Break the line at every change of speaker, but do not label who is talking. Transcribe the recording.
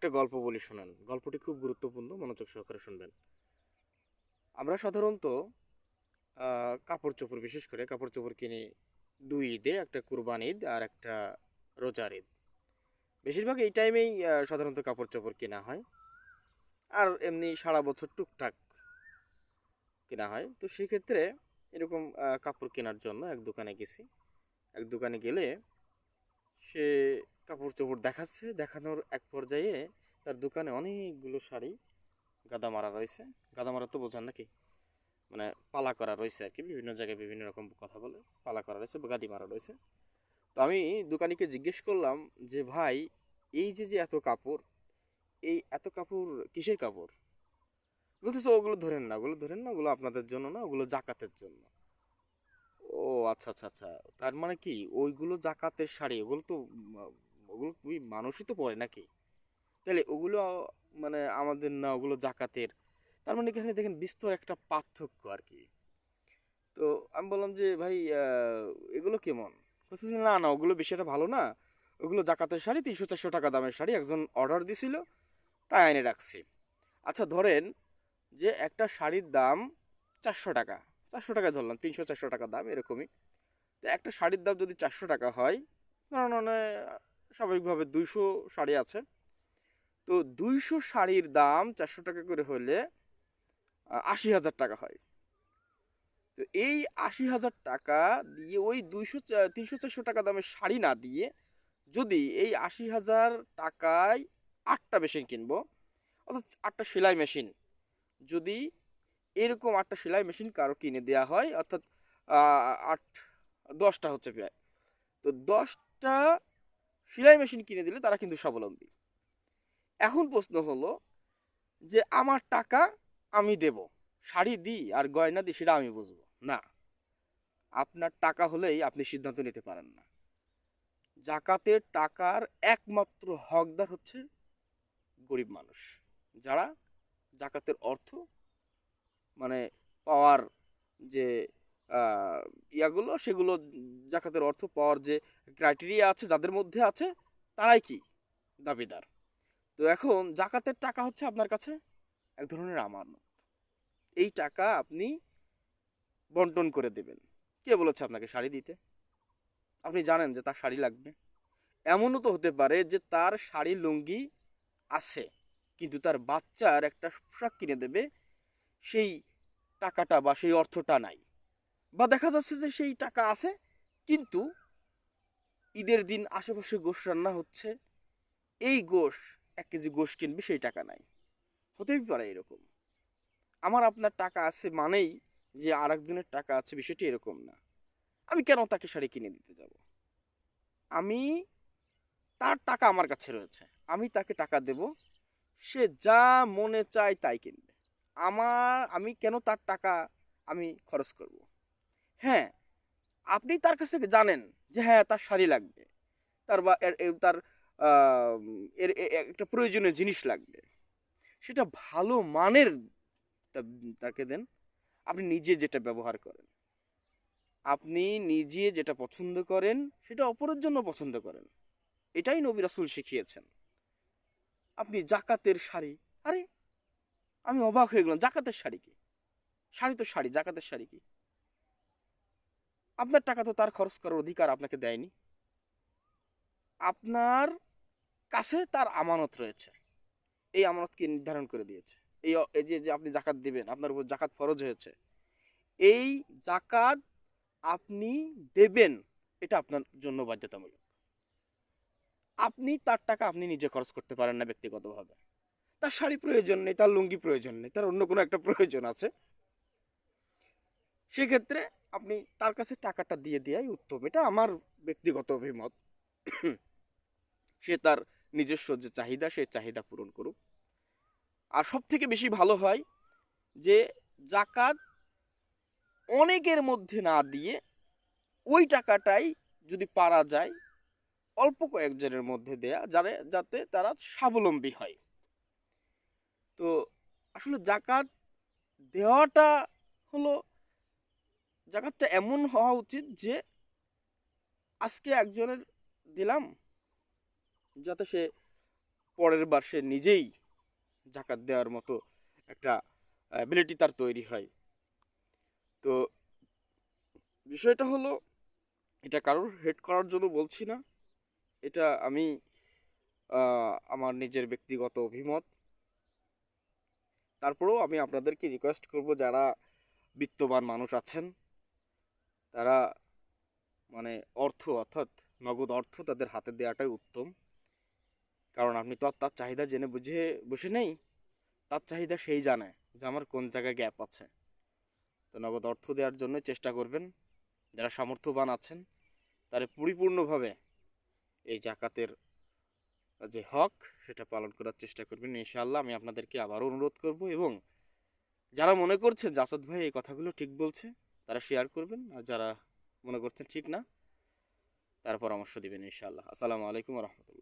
একটা গল্প বলি, শোনেন। গল্পটি খুব গুরুত্বপূর্ণ, মনোযোগ সহকারে শুনবেন। আমরা সাধারণত কাপড় চোপড়, বিশেষ করে কাপড় চোপড় কিনি দুই ঈদে, একটা কুরবান ঈদ আর একটা রোজার ঈদ। বেশিরভাগ এই টাইমেই সাধারণত কাপড় চোপড় কেনা হয়, আর এমনি সারা বছর টুকটাক কেনা হয়। তো সেক্ষেত্রে এরকম কাপড় কেনার জন্য এক দোকানে গেছি। এক দোকানে গেলে সে কাপড় চোপড় দেখাচ্ছে, দেখানোর এক পর্যায়ে তার দোকানে অনেকগুলো শাড়ি গাদা মারা রয়েছে। গাদা মারা তো বোঝেন নাকি, মানে পালা করা রয়েছে আর কি, বিভিন্ন জায়গায় বিভিন্ন রকম কথা বলে, পালা করা রয়েছে বা গাদি মারা রয়েছে। তো আমি দোকানিকে জিজ্ঞেস করলাম যে ভাই, এই যে যে এত কাপড়, এই এত কাপড় কিসের কাপড়? বলতেছে ওগুলো ধরেন না, ওগুলো ধরেন না, ওগুলো আপনাদের জন্য না, ওগুলো জাকাতের জন্য। ও আচ্ছা আচ্ছা আচ্ছা, তার মানে কি ওইগুলো জাকাতের শাড়ি? ওগুলো তো ওগুলো ওই মানুষই তো পরে নাকি, তাহলে ওগুলো মানে আমাদের না, ওগুলো জাকাতের। তার মানে এখানে দেখেন বিস্তর একটা পার্থক্য আর কি। তো আমি বললাম যে ভাই, এগুলো কেমন? বলছে যে, না না, ওগুলো বেশি একটা ভালো না, ওগুলো জাকাতের শাড়ি, 300-400 টাকা দামের শাড়ি, একজন অর্ডার দিছিল তাই এনে রাখছি। আচ্ছা ধরেন যে একটা শাড়ির দাম 400 টাকা, 400 টাকায় ধরলাম, 300-400 টাকা দাম এরকমই। তো একটা শাড়ির দাম যদি 400 টাকা হয়, ধরুন মানে স্বাভাবিকভাবে 200 শাড়ি আছে, তো 200 শাড়ির দাম 400 টাকা করে হলে 80,000 টাকা হয়। তো এই 80,000 টাকা দিয়ে ওই 300-400 টাকা দামের শাড়ি না দিয়ে, যদি এই 80,000 টাকায় 8টা মেশিন কিনবো, অর্থাৎ 8টা সেলাই মেশিন, যদি এরকম 8টা সেলাই মেশিন কারো কিনে দেওয়া হয়, অর্থাৎ 10টা হচ্ছে প্রায়, তো 10টা সেলাই মেশিন কিনে দিলে তারা কিন্তু স্বাবলম্বী। এখন প্রশ্ন হলো যে আমার টাকা আমি দেব, শাড়ি দিই আর গয়না দিই সেটা আমি বুঝবো না, আপনার টাকা হলেই আপনি সিদ্ধান্ত নিতে পারেন না। জাকাতের টাকার একমাত্র হকদার হচ্ছে গরিব মানুষ, যারা জাকাতের অর্থ মানে পাওয়ার যে ইয়াগুলো, সেগুলো জাকাতের অর্থ পাওয়ার যে ক্রাইটেরিয়া আছে যাদের মধ্যে আছে, তারাই কি দাবিদার। তো এখন জাকাতের টাকা হচ্ছে আপনার কাছে এক ধরনের আমানত। এই টাকা আপনি বন্টন করে দেবেন। কে বলেছে আপনাকে শাড়ি দিতে? আপনি জানেন যে তার শাড়ি লাগবে। এমনও তো হতে পারে যে তার শাড়ি লুঙ্গি আছে, কিন্তু তার বাচ্চার একটা পোশাক কিনে দেবে, সেই টাকাটা বা সেই অর্থটা নাই। বা দেখা যাচ্ছে যে সেই টাকা আছে, কিন্তু ঈদের দিন আশেপাশে গোশ রান্না হচ্ছে, এই গোশ, 1 কেজি গোশ কিনবে, সেই টাকা নাই। হতেই পারে এরকম। আমার আপনার টাকা আছে মানেই যে আর একজনের টাকা আছে, বিষয়টি এরকম না। আমি কেন তাকে শাড়ি কিনে দিতে যাব? আমি, তার টাকা আমার কাছে রয়েছে, আমি তাকে টাকা দেব, সে যা মনে চায় তাই কিনবে। আমি কেন তার টাকা আমি খরচ করব? হ্যাঁ, আপনি তার কাছ থেকে জানেন যে হ্যাঁ তার শাড়ি লাগবে, তার বা তার আহ, একটা প্রয়োজনীয় জিনিস লাগবে, সেটা ভালো মানের তাকে দেন। আপনি নিজে যেটা ব্যবহার করেন, আপনি নিজে যেটা পছন্দ করেন, সেটা অপরের জন্য পছন্দ করেন। এটাই নবী রাসূল শিখিয়েছেন। আপনি জাকাতের শাড়ি, আরে আমি অবাক হয়ে গেলাম, জাকাতের শাড়ি কি? শাড়ি তো শাড়ি, জাকাতের শাড়ি কি? আপনার টাকা তো তার খরচ করার অধিকার আপনাকে দেয়নি। আপনার কাছে তার আমানত রয়েছে, এই আমানতকে নির্ধারণ করে দিয়েছে। এই যে যে আপনি জাকাত দিবেন, আপনার উপর জাকাত ফরজ হয়েছে, এই জাকাত আপনি দেবেন, এটা আপনার জন্য বাধ্যতামূলক। আপনি তার টাকা আপনি নিজে খরচ করতে পারেন না ব্যক্তিগতভাবে। তার শাড়ি প্রয়োজন নেই, তার লুঙ্গি প্রয়োজন নেই, তার অন্য কোনো একটা প্রয়োজন আছে, সেক্ষেত্রে আপনি তার কাছে টাকাটা দিয়ে দেওয়াই উত্তম। এটা আমার ব্যক্তিগত অভিমত। সে তার নিজস্ব যে চাহিদা, সে চাহিদা পূরণ করুক। আর সব থেকে বেশি ভালো হয় যে জাকাত অনেকের মধ্যে না দিয়ে ওই টাকাটাই যদি পারা যায় অল্প কয়েকজনের মধ্যে দেয়া, যাতে তারা স্বাবলম্বী হয়। তো আসলে জাকাত দেওয়াটা হলো, জাকাতটা এমন হওয়া উচিত যে আজকে একজনের দিলাম যাতে সে পরের বার সে নিজেই জাকাত দেওয়ার মতো একটা অ্যাবিলিটি তার তৈরি হয়। তো বিষয়টা হলো, এটা কারোর হেড করার জন্য বলছি না, এটা আমি আমার নিজের ব্যক্তিগত অভিমত। তারপরেও আমি আপনাদেরকে রিকোয়েস্ট করব, যারা বিত্তবান মানুষ আছেন তারা মানে অর্থাৎ নগদ অর্থ তাদের হাতে দেওয়াটাই উত্তম। কারণ আপনি তো আর তার চাহিদা জেনে বুঝে বসে নেই, তার চাহিদা সেই জানে যে আমার কোন জায়গায় গ্যাপ আছে। তো নগদ অর্থ দেওয়ার জন্য চেষ্টা করবেন। যারা সামর্থ্যবান আছেন তারা পরিপূর্ণভাবে এই জাকাতের যে হক সেটা পালন করার চেষ্টা করবেন ইনশাআল্লাহ। আমি আপনাদেরকে আবারও অনুরোধ করব, এবং যারা মনে করছেন জাসাদ ভাই এই কথাগুলো ঠিক বলছে তারা শেয়ার করবেন, আর যারা মনে করছেন ঠিক না তারা পরামর্শ দিবেন ইনশাআল্লাহ। আসসালামু আলাইকুম রহমতুল্লাহ।